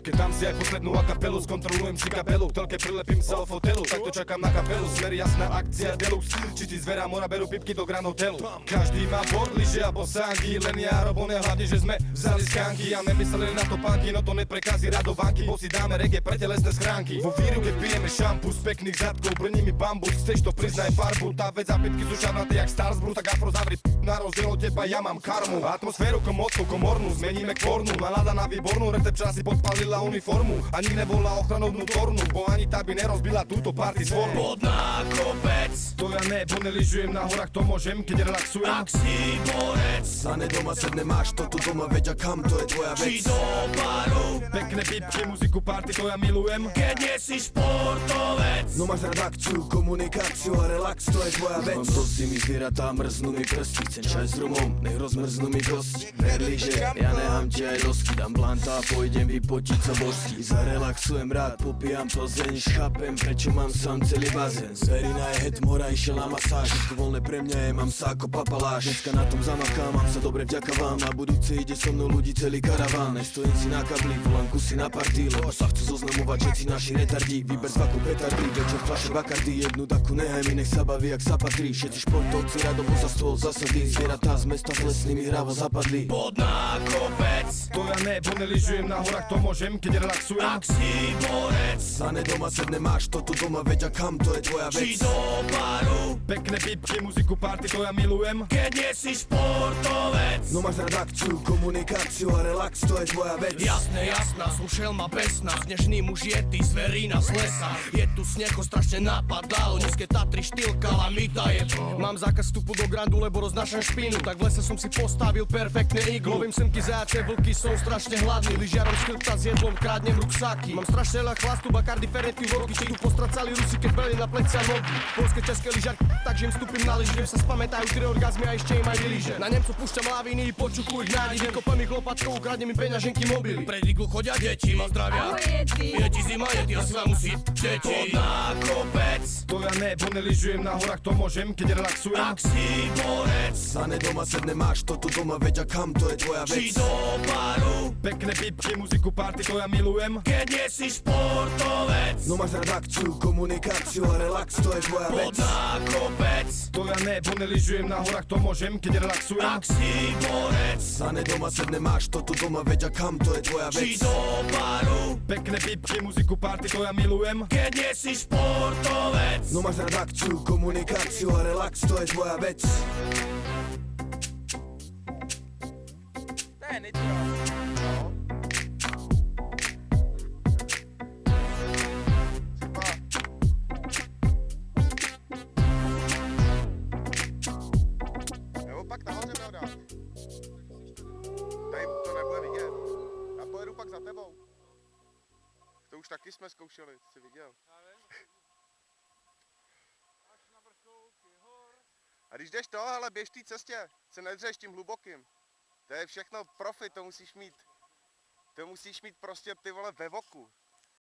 Keď dám si aj poslednú akapelu, skontrolujem si kapelu, k telke prilepím sa o fotelu. Takto čakám na kapelu, smer jasná akcia deluxe. Či ti zverá mora berú pipky do Grand Hotelu. Každý má board, lyže alebo sánky, len ja robone hlavne, že sme vzali skánky. A nemysleli na to pánky, no to neprekazí radovánky. Bo si dáme reggae pre telesné schránky. Vo víru, keď pijeme šampus, pekných zadkov, brní mi bambus. Chceš to priznaj farbu, tá vec a pitky sú šarnaté jak Starsbru. Tak afro zavri, na rozdiel od teba ja mám karmu. Atmosféru komotnú, komornú, zmeníme k pornu. Nalada na výbornú, recepčná si podpalila uniformu. Ani nevolá ochranou vnútornú, bo ani tá by nerozbila túto party svormu. Pod na kopec, to ja ne, bo neližujem na horách, to môžem, keď relaxujem. ak si borec, Zane doma sedne máš, to tu doma veď a kam, to je tvoja či vec. do baru, Pekné pipky, muziku, party, to ja milujem. keď nie si športovec. No máš rád akciu, komunikáciu a relax, to je tvoja vec. Mám to zimy zvieratá, mrznú mi prsty, chcem čaj s rumom, nech rozmrznú mi kosti. Verli, že ja nehám ti aj dosky, dám blanta a pôjdem vypotiť sa božsky. Zarelaxujem rád, popijam Plzeň, chápem prečo mám sám celý bazén. Zverina je het, mora išiel na masáž, všetko voľné pre mňa je, mám sa ako papaláš. Dneska na tom zamakám, mám sa dobre vďaka vám, na budúce ide so mnou ľudí celý karaván. Nestojím si na kabli, volám kusy na party, lebo sa chcú zoznamovať všetci naši retardi. Vyber svaku petardy, večer fľaše bakardy, jednu takú nehaj mi, nech sa baví jak sa patrí. Všetci športovci radovo za stôl zasadí, zvieratá z mesta s lesnými hravo zapadli. Pod na kopec, To ja ne, bo neližujem na horách, to môžem, keď relaxujem. ak si borec, Zane doma sedne máš, to tu doma veď a kam, to je tvoja či vec. do baru, Pekné pipky, muziku, party, to ja milujem. keď nie si športovec. No máš rád akciu, komunikáciu a relax, to je tvoja vec. Jasné, jasná, som šelma besná, snežný muž je ty, zverina z lesa. Je tu sneh, ho strašne napadalo, nízke Tatry, štýl, kalamita je. Mám zákaz vstupu do Grandu, lebo roznášam špínu, tak v lese som si postavil perfektné iglo. Lovím semky, zajace, vlky, som strašne hladný, lyžiarom z chrbta s jedlom kradnem ruksaky. Mám strašne veľa chlastu, Bacardi, Fernety, vodky, či tu postracali Rusi, keď brali na plecia nogy. Polské, české lyžiarky, takže im vstúpim na lyži, sa spamätajú 3 orgazmy a ešte im aj vylíže. Na Nemcov púšťam laviny, počuchu ich nájdi, vykopem ich lopatkou, ukradnem im peňaženky, mobily. Pred iglu chodia deti, ma zdravia. Je ti zima, je ti asi vám musí deti. Pod na kopec, To ja ne, bo neližujem na horách, to môžem, keď relaxujem. ak si borec, Zane doma sedne máš, to tu doma veď a kam, to je tvoja či vec. do baru, Pekné pipky, muziku, party, to ja milujem. keď nie si športovec. No máš rád akciu, komunikáciu a relax, to je tvoja Pod vec. na kopec, To ja ne, bo neližujem na horách, to môžem, keď relaxujem. ak si borec, Zane doma sedne máš, to tu doma veď a kam, to je tvoja či vec. do baru, Pekné pipky, muziku, party, to ja milujem. keď nie si športovec. No máš rád akciu, komunikáciu a relax, to je tvoja vec. To je nitro. Nebo pak nahoře dát. Tady to nebude vidět. Já pojedu pak za tebou. To už taky jsme zkoušeli, jsi viděl. A když jdeš to, ale běž té cestě, se nedřeš tím hlubokým. To je všechno profi, to musíš mít prostě ty vole ve voku.